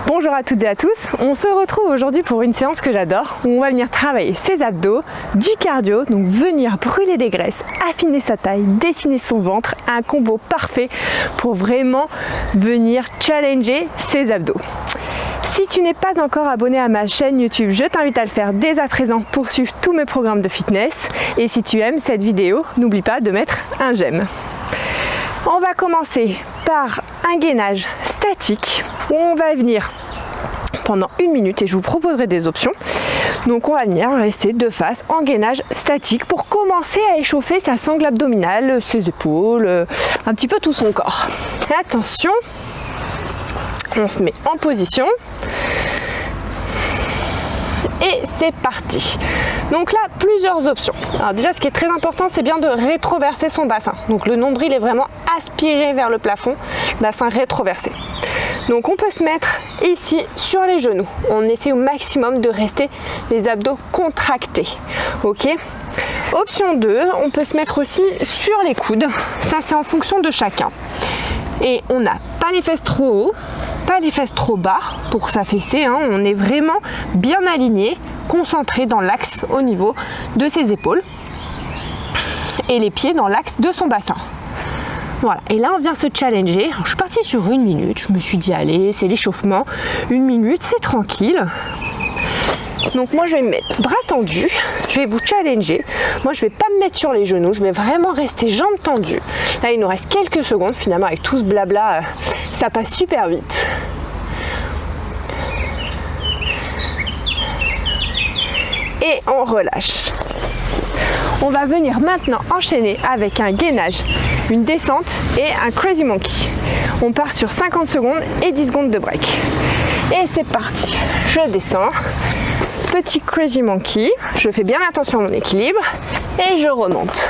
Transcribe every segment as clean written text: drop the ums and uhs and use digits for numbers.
Bonjour à toutes et à tous, on se retrouve aujourd'hui pour une séance que j'adore où on va venir travailler ses abdos, du cardio, donc venir brûler des graisses, affiner sa taille, dessiner son ventre, un combo parfait pour vraiment venir challenger ses abdos. Si tu n'es pas encore abonné à ma chaîne YouTube, je t'invite à le faire dès à présent pour suivre tous mes programmes de fitness. Et si tu aimes cette vidéo, n'oublie pas de mettre un j'aime. On va commencer par un gainage statique où on va venir pendant 1 minute et je vous proposerai des options. Donc on va venir rester de face en gainage statique pour commencer à échauffer sa sangle abdominale, ses épaules, un petit peu tout son corps. Attention, on se met en position. Et c'est parti. Donc là, plusieurs options. Alors déjà, ce qui est très important, c'est bien de rétroverser son bassin. Donc le nombril est vraiment aspiré vers le plafond, bassin rétroversé. Donc on peut se mettre ici sur les genoux. On essaie au maximum de rester les abdos contractés. Ok ? Option 2, on peut se mettre aussi sur les coudes. Ça, c'est en fonction de chacun. Et on n'a pas les fesses trop haut, pas les fesses trop bas pour s'affaisser, hein. On est vraiment bien aligné, concentré dans l'axe au niveau de ses épaules et les pieds dans l'axe de son bassin. Voilà, et là on vient se challenger. Alors, je suis partie sur 1 minute, je me suis dit allez, c'est l'échauffement, 1 minute, c'est tranquille. Donc moi je vais me mettre bras tendus, je vais vous challenger. Moi je vais pas me mettre sur les genoux, je vais vraiment rester jambes tendues. Là il nous reste quelques secondes, finalement avec tout ce blabla, ça passe super vite. Et on relâche. On va venir maintenant enchaîner avec un gainage, une descente et un crazy monkey. On part sur 50 secondes et 10 secondes de break. Et c'est parti, je descends. Petit crazy monkey, je fais bien attention à mon équilibre et je remonte.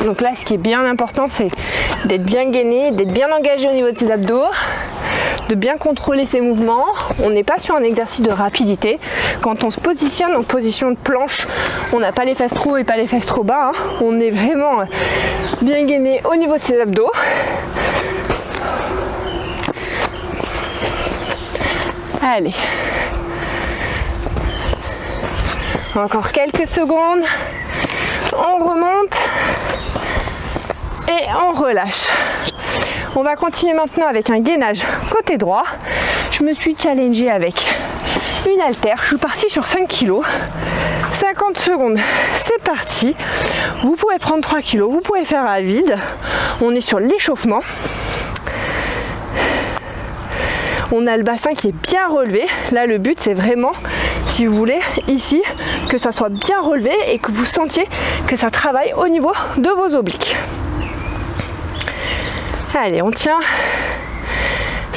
Donc là, ce qui est bien important, c'est d'être bien gainé, d'être bien engagé au niveau de ses abdos, de bien contrôler ses mouvements. On n'est pas sur un exercice de rapidité. Quand on se positionne en position de planche, on n'a pas les fesses trop haut et pas les fesses trop bas, hein. On est vraiment bien gainé au niveau de ses abdos. Allez. Encore quelques secondes. On remonte et on relâche. On va continuer maintenant avec un gainage côté droit. Je me suis challengée avec une haltère. Je suis partie sur 5 kg. 50 secondes, c'est parti. Vous pouvez prendre 3 kg, vous pouvez faire à vide. On est sur l'échauffement. On a le bassin qui est bien relevé. Là, le but, c'est vraiment, si vous voulez, ici, que ça soit bien relevé et que vous sentiez que ça travaille au niveau de vos obliques. Allez, on tient.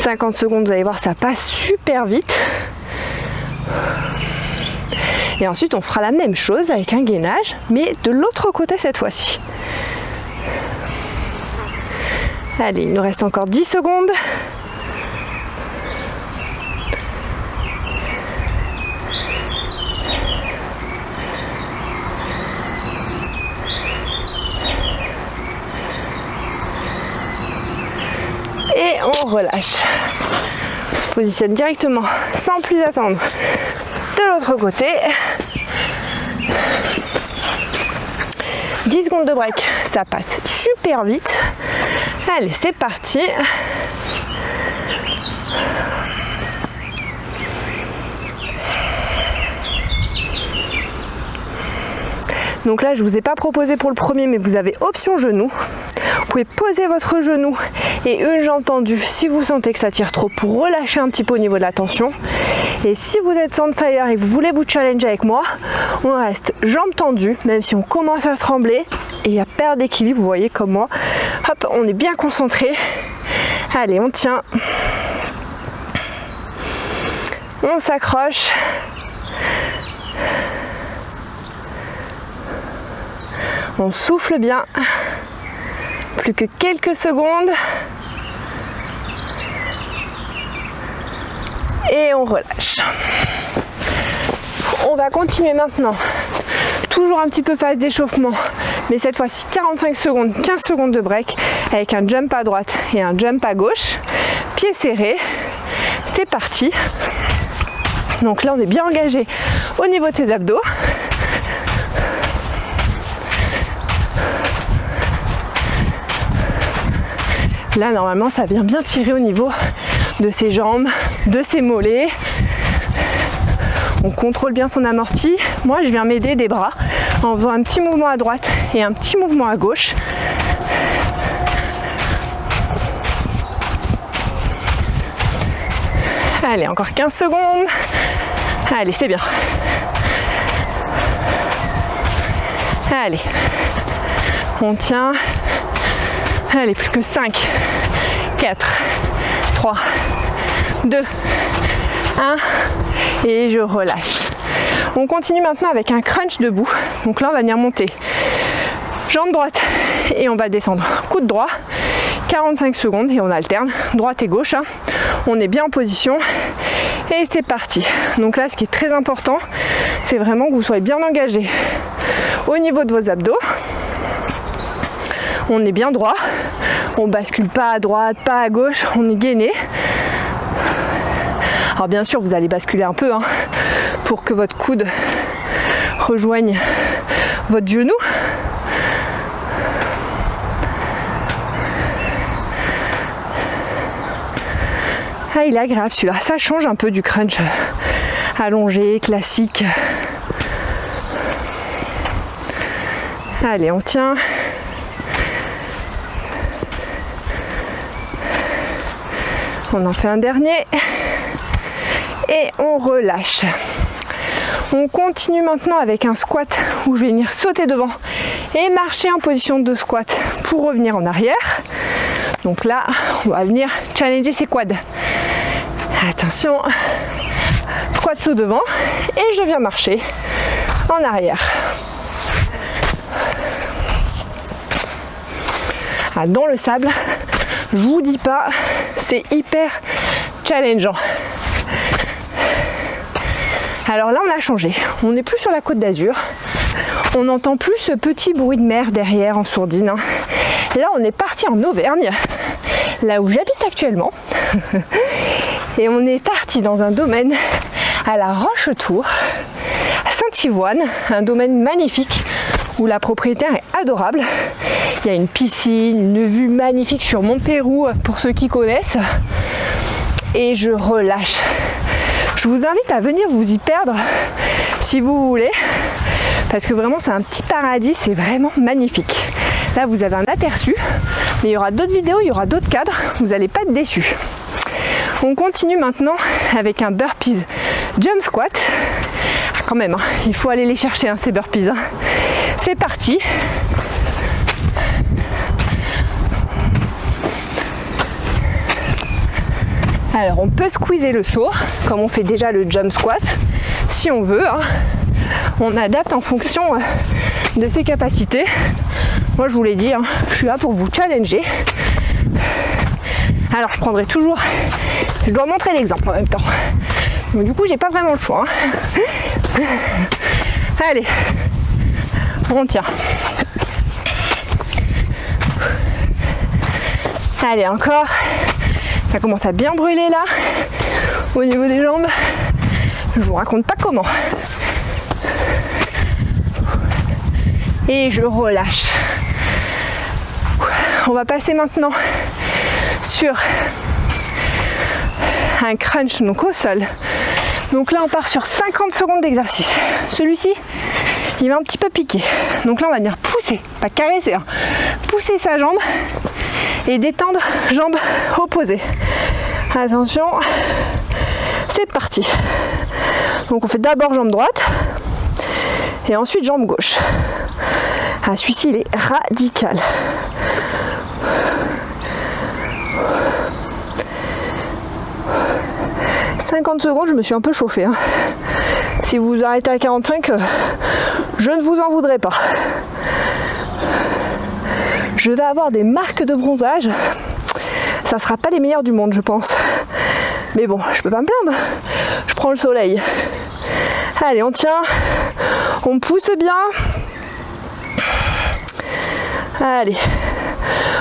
50 secondes, vous allez voir, ça passe super vite. Et ensuite, on fera la même chose avec un gainage, mais de l'autre côté cette fois-ci. Allez, il nous reste encore 10 secondes. Et on relâche. On se positionne directement sans plus attendre de l'autre côté. 10 secondes de break, ça passe super vite. Allez, c'est parti. Donc là, je ne vous ai pas proposé pour le premier, mais vous avez option genou. Vous pouvez poser votre genou et une jambe tendue si vous sentez que ça tire trop pour relâcher un petit peu au niveau de la tension. Et si vous êtes on fire et que vous voulez vous challenger avec moi, on reste jambes tendues, même si on commence à trembler et à perdre d'équilibre, vous voyez comme moi. Hop, on est bien concentré. Allez, on tient. On s'accroche. On souffle bien. Plus que quelques secondes. Et on relâche. On va continuer maintenant. Toujours un petit peu phase d'échauffement, mais cette fois-ci 45 secondes, 15 secondes de break avec un jump à droite et un jump à gauche. Pieds serrés. C'est parti. Donc là, on est bien engagé au niveau de tes abdos. Là, normalement, ça vient bien tirer au niveau de ses jambes, de ses mollets. On contrôle bien son amorti. Moi, je viens m'aider des bras en faisant un petit mouvement à droite et un petit mouvement à gauche. Allez, encore 15 secondes. Allez, c'est bien. Allez, on tient. Allez, plus que 5, 4, 3, 2, 1. Et je relâche. On continue maintenant avec un crunch debout. Donc là, on va venir monter. Jambe droite et on va descendre. Coude droit. 45 secondes et on alterne droite et gauche. On est bien en position et c'est parti. Donc là, ce qui est très important, c'est vraiment que vous soyez bien engagé au niveau de vos abdos. On est bien droit, on bascule pas à droite, pas à gauche, on est gainé. Alors bien sûr, vous allez basculer un peu pour que votre coude rejoigne votre genou. Ah, il est agréable celui-là, ça change un peu du crunch allongé, classique. Allez, on tient. On en fait un dernier. Et on relâche. On continue maintenant avec un squat où je vais venir sauter devant et marcher en position de squat pour revenir en arrière. Donc là, on va venir challenger ses quads. Attention, squat saut devant et je viens marcher en arrière. Ah, dans le sable, je vous dis pas, c'est hyper challengeant. Alors là, on a changé. On n'est plus sur la Côte d'Azur. On n'entend plus ce petit bruit de mer derrière en sourdine. Là, on est parti en Auvergne, là où j'habite actuellement. Et on est parti dans un domaine à la Roche-Tour, à Saint-Yvoine, un domaine magnifique où la propriétaire est adorable. Il y a une piscine, une vue magnifique sur Montpérou pour ceux qui connaissent. Et je relâche. Je vous invite à venir vous y perdre si vous voulez, parce que vraiment c'est un petit paradis, c'est vraiment magnifique. Là vous avez un aperçu, mais il y aura d'autres vidéos, il y aura d'autres cadres, vous n'allez pas être déçus. On continue maintenant avec un burpees jump squat. Ah, quand même, il faut aller les chercher ces burpees. C'est parti. Alors on peut squeezer le saut, comme on fait déjà le jump squat, si on veut. On adapte en fonction de ses capacités. Moi je vous l'ai dit, je suis là pour vous challenger. Alors je prendrai toujours, je dois montrer l'exemple en même temps. Donc du coup j'ai pas vraiment le choix. Allez, on tient. Allez encore. Ça commence à bien brûler là, au niveau des jambes. Je vous raconte pas comment. Et je relâche. On va passer maintenant sur un crunch donc au sol. Donc là on part sur 50 secondes d'exercice. Celui-ci, il va un petit peu piquer. Donc là on va venir pousser, pas caresser, pousser sa jambe et détendre jambe opposée. Attention, c'est parti. Donc on fait d'abord jambe droite et ensuite jambe gauche. Ah, celui-ci il est radical. « 50 secondes, je me suis un peu chauffée. Si vous vous arrêtez à 45, je ne vous en voudrais pas. Je vais avoir des marques de bronzage. Ça ne sera pas les meilleures du monde, je pense. Mais bon, je peux pas me plaindre. Je prends le soleil. Allez, on tient, on pousse bien. Allez,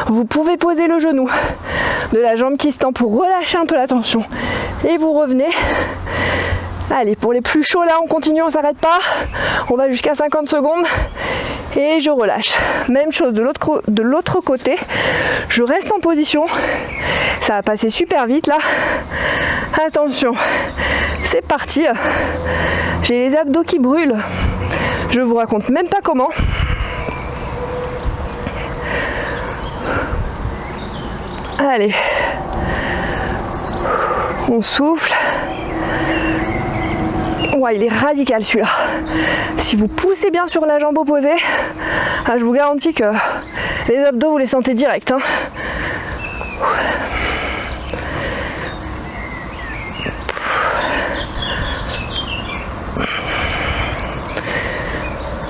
vous pouvez poser le genou de la jambe qui se tend pour relâcher un peu la tension. Et vous revenez. Allez, pour les plus chauds là, on continue, on s'arrête pas. On va jusqu'à 50 secondes. Et je relâche. Même chose de l'autre côté. Je reste en position. Ça va passer super vite là. Attention, c'est parti. J'ai les abdos qui brûlent. Je vous raconte même pas comment. Allez. On souffle. Ouais, il est radical celui-là. Si vous poussez bien sur la jambe opposée, je vous garantis que les abdos, vous les sentez direct. Hein.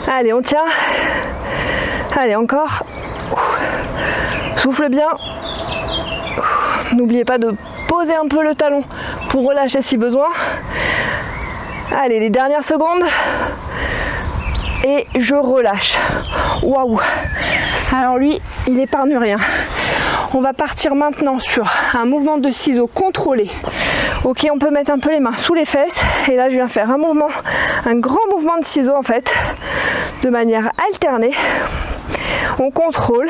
Allez, on tient. Allez, encore. Souffle bien. N'oubliez pas de poser un peu le talon pour relâcher si besoin. Allez, les dernières secondes. Et je relâche. Waouh! Alors lui, il épargne rien. On va partir maintenant sur un mouvement de ciseaux contrôlé. Ok, on peut mettre un peu les mains sous les fesses. Et là, je viens faire un mouvement, un grand mouvement de ciseaux en fait, de manière alternée. On contrôle.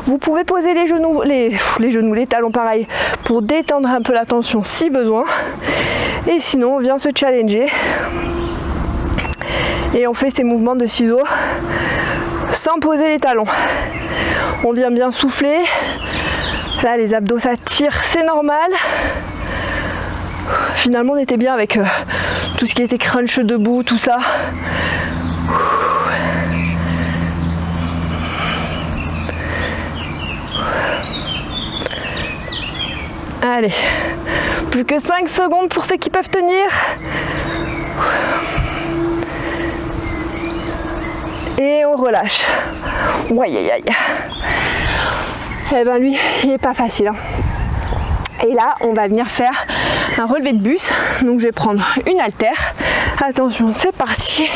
Vous pouvez poser les genoux, les talons pareil, pour détendre un peu la tension si besoin. Et sinon, on vient se challenger. Et on fait ces mouvements de ciseaux sans poser les talons. On vient bien souffler. Là, les abdos s'attirent, c'est normal. Finalement, on était bien avec tout ce qui était crunch debout, tout ça. Allez, plus que 5 secondes pour ceux qui peuvent tenir. Et on relâche. Aïe aïe aïe. Eh ben lui, il n'est pas facile. Hein. Et là, on va venir faire un relevé de buste. Donc je vais prendre une haltère. Attention, c'est parti.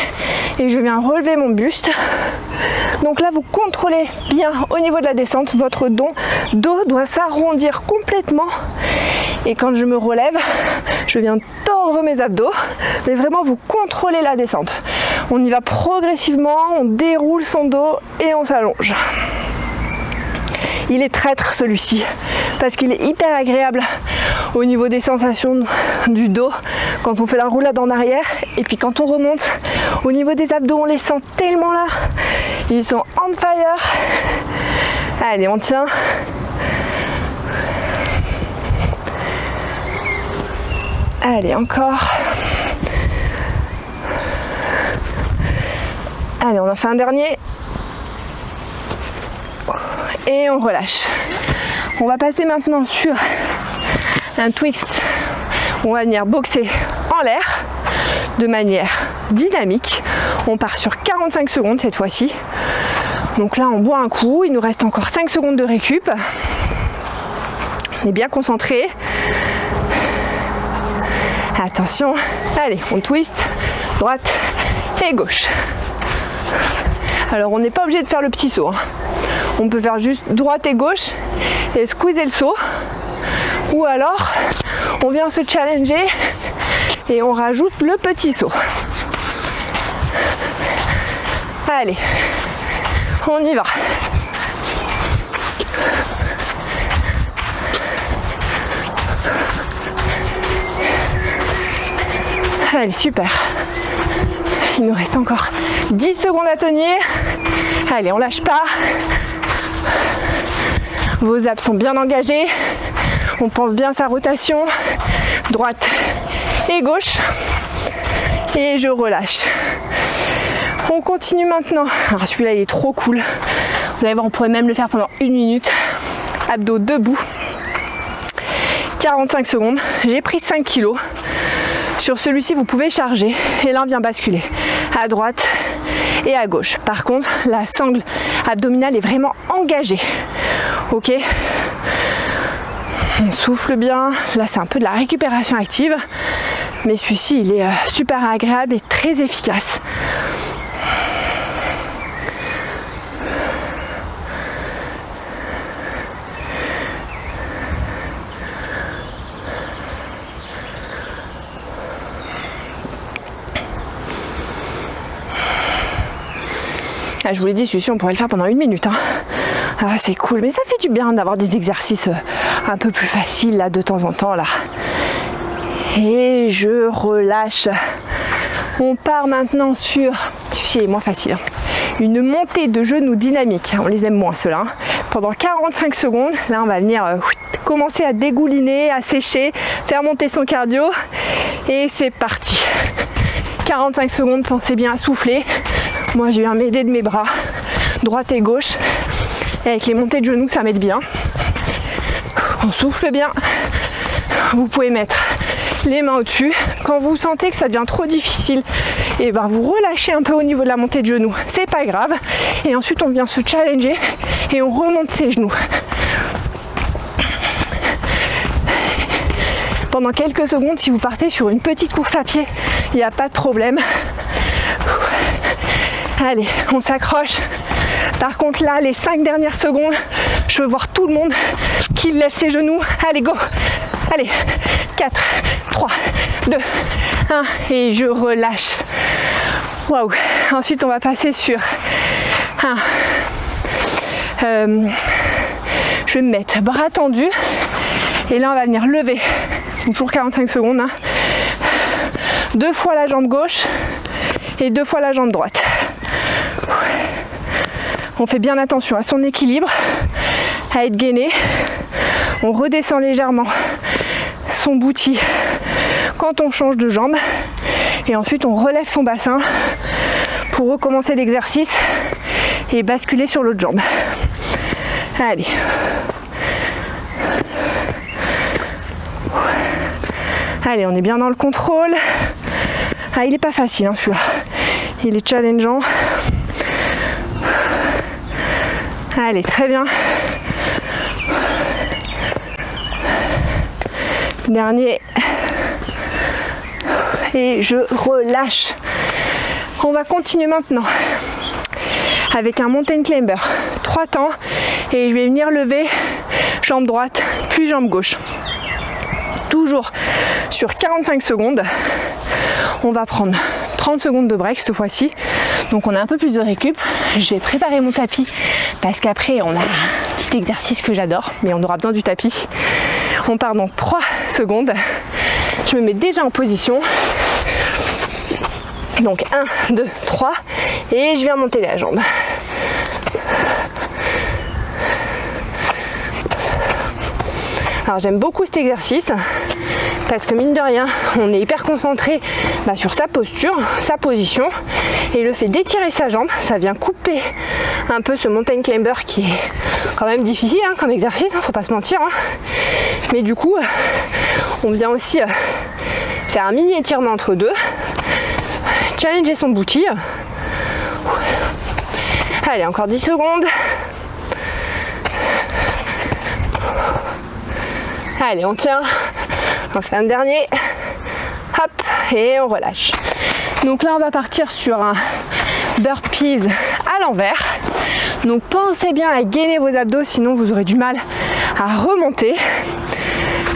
Et je viens relever mon buste. Donc là, vous contrôlez bien au niveau de la descente. Votre dos doit s'arrondir complètement. Et quand je me relève, je viens tordre mes abdos. Mais vraiment, vous contrôlez la descente. On y va progressivement. On déroule son dos et on s'allonge. Il est traître celui-ci parce qu'il est hyper agréable au niveau des sensations du dos quand on fait la roulade en arrière, et puis quand on remonte au niveau des abdos, on les sent tellement là, ils sont on fire. Allez, on tient. Allez, encore. Allez, on en fait un dernier. Et on relâche. On va passer maintenant sur un twist. On va venir boxer en l'air de manière dynamique. On part sur 45 secondes cette fois-ci. Donc là, on boit un coup. Il nous reste encore 5 secondes de récup. On est bien concentré. Attention. Allez, on twist. Droite et gauche. Alors, on n'est pas obligé de faire le petit saut. Hein. On peut faire juste droite et gauche et squeezer le saut. Ou alors, on vient se challenger et on rajoute le petit saut. Allez, on y va. Allez, super. Il nous reste encore 10 secondes à tenir. Allez, on lâche pas. Vos abs sont bien engagés. On pense bien à sa rotation. Droite et gauche. Et je relâche. On continue maintenant. Alors celui-là, il est trop cool. Vous allez voir, on pourrait même le faire pendant 1 minute. Abdos debout. 45 secondes. J'ai pris 5 kilos. Sur celui-ci, vous pouvez charger. Et là, on vient basculer à droite et à gauche. Par contre, la sangle abdominale est vraiment engagée. Ok, on souffle bien. Là, c'est un peu de la récupération active. mais celui-ci il est super agréable et très efficace. Ah, je vous l'ai dit, celui-ci on pourrait le faire pendant 1 minute. Hein. Ah, c'est cool, mais ça fait du bien d'avoir des exercices un peu plus faciles là de temps en temps là. Et je relâche. On part maintenant sur, celui-ci est moins facile, une montée de genoux dynamique. On les aime moins ceux-là. Pendant 45 secondes, là on va venir commencer à dégouliner, à sécher, faire monter son cardio. Et c'est parti. 45 secondes, pensez bien à souffler. Moi je viens m'aider de mes bras, droite et gauche. Et avec les montées de genoux, ça m'aide bien. On souffle bien. Vous pouvez mettre les mains au-dessus. Quand vous sentez que ça devient trop difficile, et ben vous relâchez un peu au niveau de la montée de genoux. C'est pas grave. Et ensuite on vient se challenger et on remonte ses genoux. Pendant quelques secondes, si vous partez sur une petite course à pied, il n'y a pas de problème. Allez, on s'accroche. Par contre là, les 5 dernières secondes, je veux voir tout le monde qui lève ses genoux. Allez, go. Allez, 4, 3, 2, 1 et je relâche. Waouh. Ensuite, on va passer sur je vais me mettre bras tendus et là, on va venir lever. Toujours 45 secondes. 2 fois la jambe gauche et 2 fois la jambe droite. On fait bien attention à son équilibre, à être gainé. On redescend légèrement son bouti quand on change de jambe. Et ensuite, on relève son bassin pour recommencer l'exercice et basculer sur l'autre jambe. Allez. Allez, on est bien dans le contrôle. Ah, il n'est pas facile hein, celui-là. Il est challengeant. Allez, très bien. Dernier. Et je relâche. On va continuer maintenant avec un mountain climber. 3 temps. Et je vais venir lever jambe droite, puis jambe gauche. Toujours sur 45 secondes. On va prendre 30 secondes de break cette fois-ci. Donc on a un peu plus de récup. Je vais préparer mon tapis parce qu'après on a un petit exercice que j'adore, mais on aura besoin du tapis. On part dans 3 secondes. Je me mets déjà en position. Donc 1, 2, 3 et je viens monter la jambe. Alors j'aime beaucoup cet exercice parce que mine de rien, on est hyper concentré sur sa posture, sa position et le fait d'étirer sa jambe, ça vient couper un peu ce mountain climber qui est quand même difficile comme exercice, faut pas se mentir. Mais du coup, on vient aussi faire un mini étirement entre deux, challenger son bouti. Allez, encore 10 secondes. Allez, on tient. On fait un dernier. Hop, et on relâche. Donc là, on va partir sur un burpees à l'envers. Donc pensez bien à gainer vos abdos, sinon vous aurez du mal à remonter.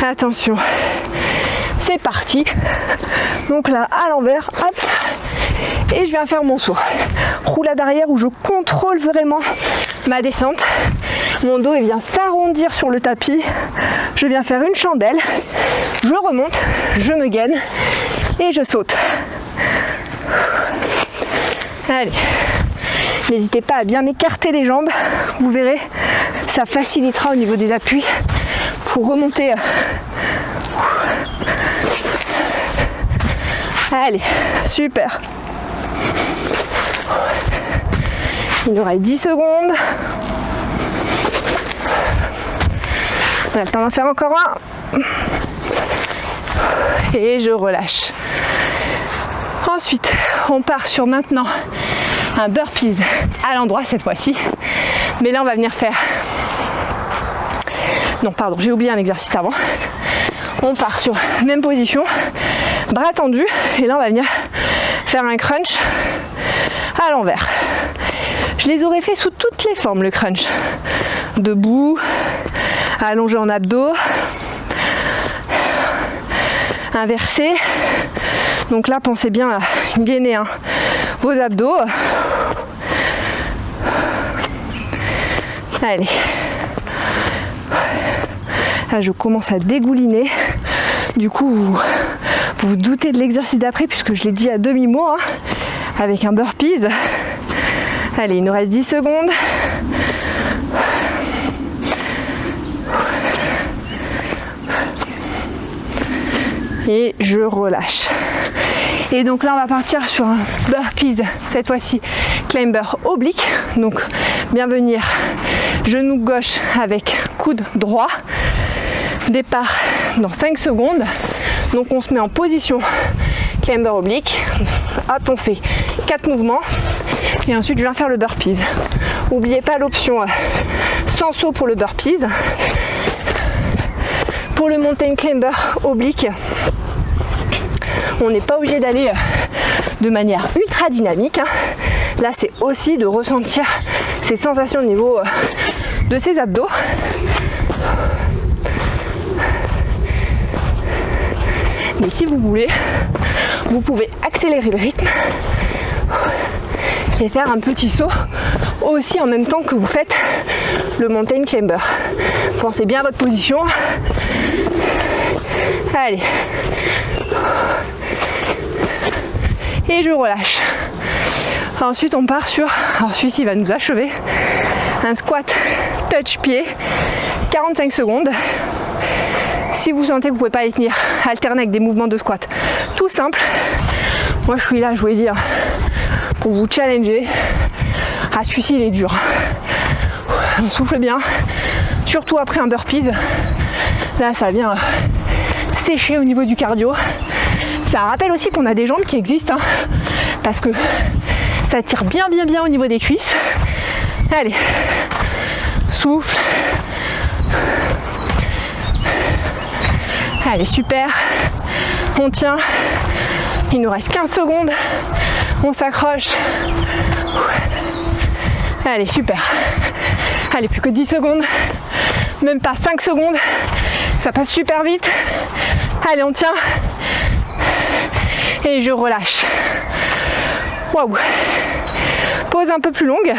Attention, c'est parti. Donc là, à l'envers, hop. Et je viens faire mon saut. Roulade arrière où je contrôle vraiment ma descente. Mon dos il vient s'arrondir sur le tapis. Je viens faire une chandelle. Je remonte, je me gaine et je saute. Allez. N'hésitez pas à bien écarter les jambes. Vous verrez, ça facilitera au niveau des appuis pour remonter. Allez, super. Il nous reste 10 secondes. On a le temps d'en faire encore un. Et je relâche. Ensuite, on part sur maintenant un burpees à l'endroit cette fois-ci. Mais là, on va venir faire... Non, pardon, j'ai oublié un exercice avant. On part sur même position, bras tendus, et là on va venir faire un crunch à l'envers. Je les aurais fait sous toutes les formes, le crunch. Debout, allongé en abdos, inversé. Donc là, pensez bien à gainer vos abdos. Allez. Là, je commence à dégouliner. Du coup, vous vous doutez de l'exercice d'après, puisque je l'ai dit à demi-mot, hein, avec un burpees. Allez, il nous reste 10 secondes. Et je relâche. Et donc là, on va partir sur un burpees, cette fois-ci climber oblique. Donc, bien venir genou gauche avec coude droit. Départ dans 5 secondes. Donc, on se met en position climber oblique. Hop, on fait 4 mouvements. Et ensuite, je viens faire le burpees. N'oubliez pas l'option sans saut pour le burpees. Pour le mountain climber oblique, on n'est pas obligé d'aller de manière ultra dynamique. Là, c'est aussi de ressentir ces sensations au niveau de ses abdos. Mais si vous voulez, vous pouvez accélérer le rythme et faire un petit saut aussi en même temps que vous faites le mountain climber. Pensez bien à votre position. Allez. Et je relâche. Ensuite, on part sur, alors celui-ci va nous achever, un squat touch pied, 45 secondes. Si vous sentez que vous ne pouvez pas y tenir, alternez avec des mouvements de squat tout simple. Moi, je suis là, je voulais dire, pour vous challenger. Ah, celui-ci, il est dur. On souffle bien, surtout après un burpees. Là, ça vient sécher au niveau du cardio. Ça rappelle aussi qu'on a des jambes qui existent, hein, parce que ça tire bien au niveau des cuisses. Allez, souffle. Allez, super. On tient. Il nous reste 15 secondes. On s'accroche. Allez, super. Allez, plus que 10 secondes. Même pas 5 secondes. Ça passe super vite. Allez, on tient. Et je relâche. Waouh. Pause un peu plus longue,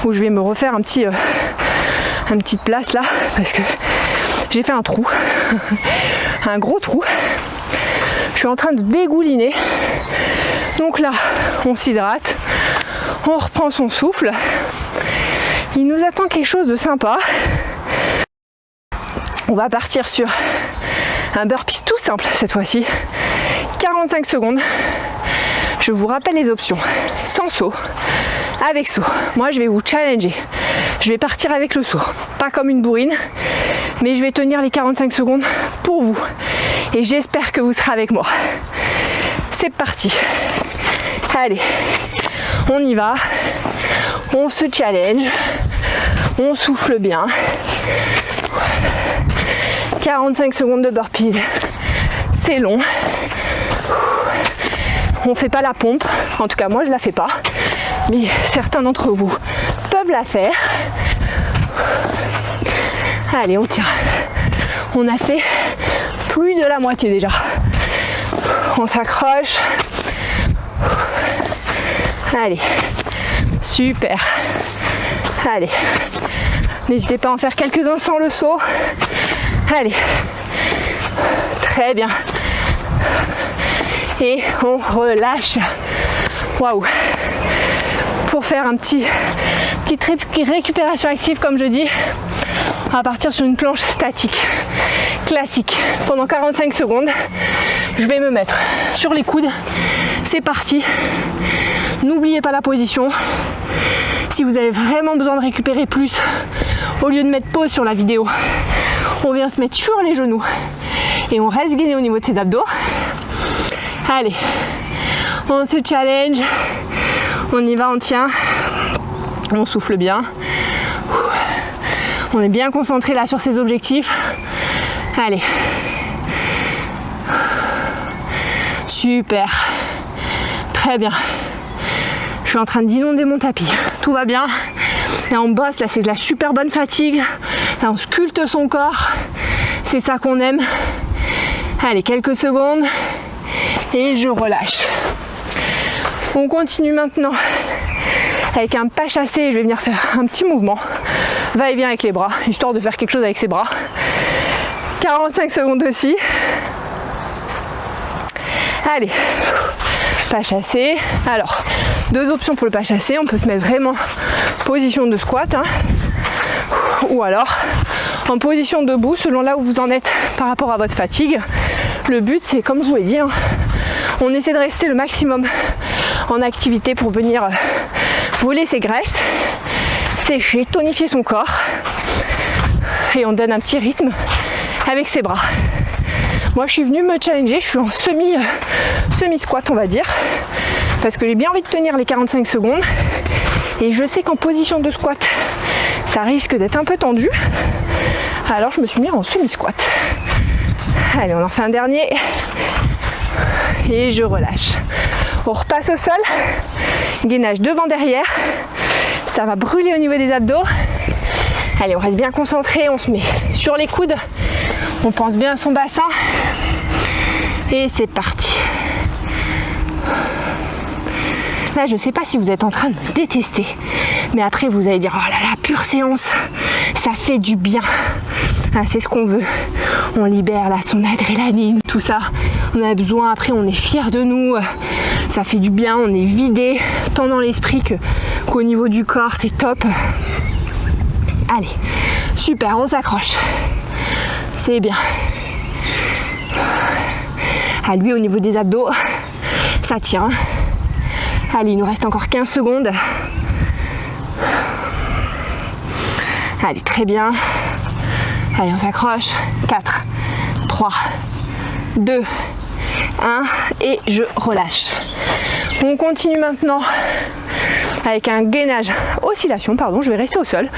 où je vais me refaire une petite place là, parce que j'ai fait un trou, un gros trou. Je suis en train de dégouliner. Donc là, on s'hydrate, on reprend son souffle. Il nous attend quelque chose de sympa. On va partir sur un burpees tout simple cette fois-ci. 45 secondes. Je vous rappelle les options. Sans saut, avec saut. Moi, je vais vous challenger. Je vais partir avec le saut. Pas comme une bourrine, mais je vais tenir les 45 secondes pour vous. Et j'espère que vous serez avec moi. C'est parti. Allez, on y va. On se challenge. On souffle bien. 45 secondes de burpees. C'est long. On fait pas la pompe, en tout cas moi je la fais pas, mais certains d'entre vous peuvent la faire. Allez, on tient. On a fait plus de la moitié déjà. On s'accroche. Allez, super. Allez, n'hésitez pas à en faire quelques-uns sans le saut. Allez, très bien. Et on relâche. Waouh. Pour faire petite récupération active, comme je dis, on va partir sur une planche statique classique pendant 45 secondes. Je vais me mettre sur les coudes. C'est parti. N'oubliez pas la position. Si vous avez vraiment besoin de récupérer plus, au lieu de mettre pause sur la vidéo, on vient se mettre sur les genoux et on reste gainé au niveau de ses abdos. Allez, on se challenge, on y va, on tient, on souffle bien, on est bien concentré là sur ses objectifs. Allez, Super. Très bien. Je suis en train d'inonder mon tapis. Tout va bien. Là on bosse, là c'est de la super bonne fatigue. Là on sculpte son corps. C'est ça qu'on aime. Allez, quelques secondes. Et je relâche. On continue maintenant avec un pas chassé. Je vais venir faire un petit mouvement. Va-et-vient avec les bras, histoire de faire quelque chose avec ses bras. 45 secondes aussi. Allez, pas chassé. Alors, deux options pour le pas chassé. On peut se mettre vraiment en position de squat, hein, ou alors en position debout, selon là où vous en êtes par rapport à votre fatigue. Le but, c'est comme je vous l'ai dit, hein, on essaie de rester le maximum en activité pour venir brûler ses graisses, sécher, tonifier son corps, et on donne un petit rythme avec ses bras. Moi je suis venue me challenger, je suis en semi-squat on va dire, parce que j'ai bien envie de tenir les 45 secondes et je sais qu'en position de squat ça risque d'être un peu tendu, alors je me suis mis en semi-squat. Allez, on en fait un dernier et je relâche. On repasse au sol, gainage devant derrière, ça va brûler au niveau des abdos. Allez, on reste bien concentré, on se met sur les coudes, on pense bien à son bassin et c'est parti. Là, je ne sais pas si vous êtes en train de me détester, mais après vous allez dire oh là là, pure séance, ça fait du bien. Ah, c'est ce qu'on veut. On libère là son adrénaline, tout ça. On a besoin, après on est fiers de nous. Ça fait du bien, on est vidé, tant dans l'esprit qu'au niveau du corps, c'est top. Allez, super, on s'accroche. C'est bien. À lui, au niveau des abdos, ça tire. Hein. Allez, il nous reste encore 15 secondes. Allez, très bien. Allez, on s'accroche. 4, 3, 2, 1 et je relâche. On continue maintenant avec un gainage oscillation, pardon, je vais rester au sol,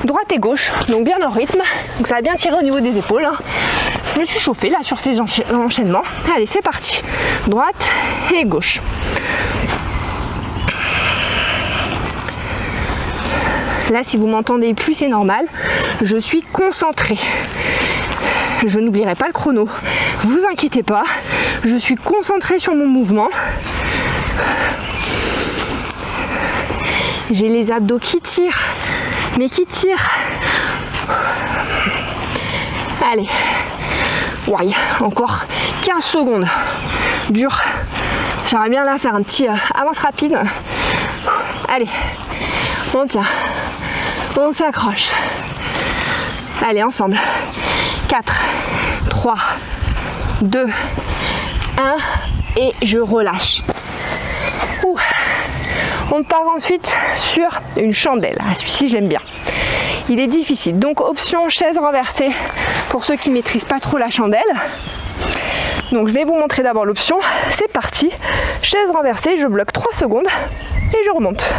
droite et gauche, donc bien en rythme, donc ça va bien tirer au niveau des épaules, hein. Je me suis chauffée là sur ces enchaînements. Allez, c'est parti, droite et gauche. Là, si vous m'entendez plus, c'est normal, je suis concentrée. Je n'oublierai pas le chrono, vous inquiétez pas, je suis concentrée sur mon mouvement. J'ai les abdos qui tirent, mais qui tirent. Allez, ouais, encore 15 secondes, dur. J'aimerais bien là faire un petit avance rapide. Allez, on tient, on s'accroche. Allez, ensemble. 4, 3, 2, 1 et je relâche. Ouh. On part ensuite sur une chandelle. Ah, celui-ci, je l'aime bien. Il est difficile. Donc, option chaise renversée pour ceux qui ne maîtrisent pas trop la chandelle. Donc, je vais vous montrer d'abord l'option. C'est parti. Chaise renversée, je bloque 3 secondes et je remonte.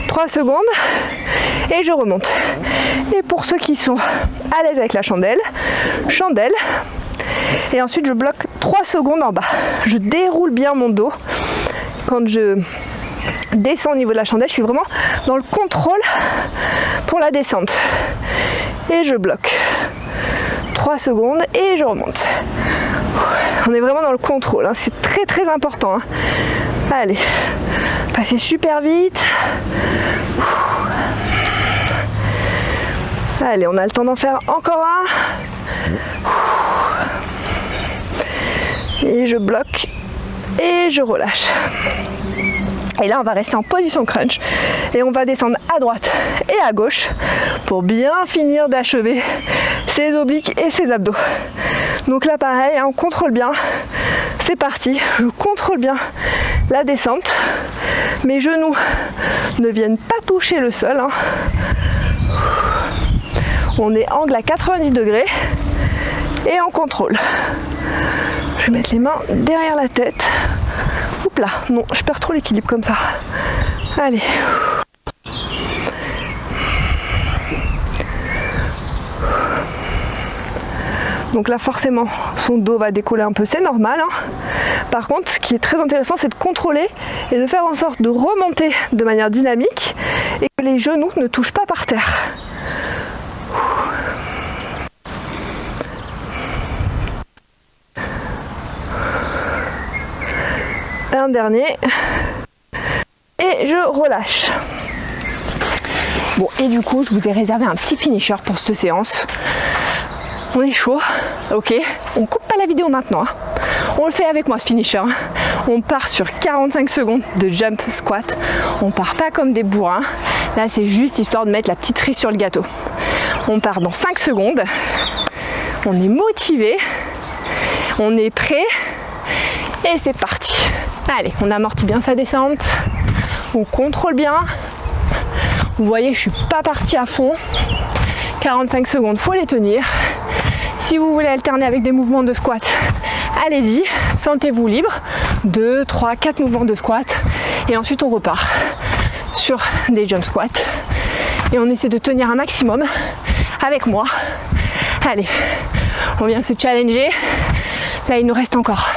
3 secondes et je remonte. Et pour ceux qui sont à l'aise avec la chandelle, chandelle. Et ensuite, je bloque 3 secondes en bas. Je déroule bien mon dos. Quand je descends au niveau de la chandelle, je suis vraiment dans le contrôle pour la descente. Et je bloque 3 secondes et je remonte. On est vraiment dans le contrôle, hein. C'est très très important, hein. Allez, passez super vite. Allez, on a le temps d'en faire encore un. Et je bloque et je relâche. Et là, on va rester en position crunch et on va descendre à droite et à gauche pour bien finir d'achever ses obliques et ses abdos. Donc là, pareil, hein, on contrôle bien. C'est parti, je contrôle bien la descente. Mes genoux ne viennent pas toucher le sol, hein. On est angle à 90 degrés et on contrôle. Je vais mettre les mains derrière la tête. Oups là, non, je perds trop l'équilibre comme ça. Allez. Donc là forcément son dos va décoller un peu, c'est normal, hein. Par contre ce qui est très intéressant c'est de contrôler et de faire en sorte de remonter de manière dynamique et que les genoux ne touchent pas par terre. Un dernier et je relâche. Bon, et du coup je vous ai réservé un petit finisher pour cette séance. On est chaud, ok, on coupe pas la vidéo maintenant, hein. On le fait avec moi ce finisher. On part sur 45 secondes de jump squat, on part pas comme des bourrins, là c'est juste histoire de mettre la petite cerise sur le gâteau. On part dans 5 secondes, on est motivé, on est prêt et c'est parti. Allez, on amortit bien sa descente, on contrôle bien. Vous voyez, je suis pas partie à fond. 45 secondes, faut les tenir. Si vous voulez alterner avec des mouvements de squat, allez-y, sentez-vous libre. 2, 3, 4 mouvements de squat. Et ensuite on repart sur des jump squats. Et on essaie de tenir un maximum avec moi. Allez, on vient se challenger. Là, il nous reste encore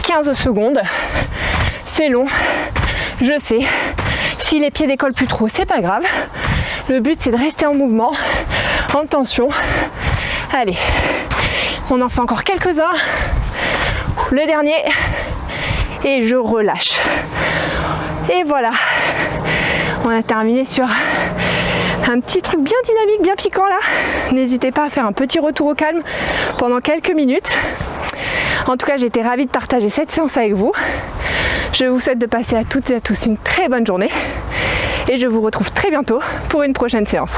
15 secondes. C'est long, je sais. Si les pieds décollent plus trop, c'est pas grave. Le but, c'est de rester en mouvement, en tension. Allez, on en fait encore quelques-uns. Le dernier. Et je relâche. Et voilà. On a terminé sur un petit truc bien dynamique, bien piquant là. N'hésitez pas à faire un petit retour au calme pendant quelques minutes. En tout cas, j'ai été ravie de partager cette séance avec vous. Je vous souhaite de passer à toutes et à tous une très bonne journée. Et je vous retrouve très bientôt pour une prochaine séance.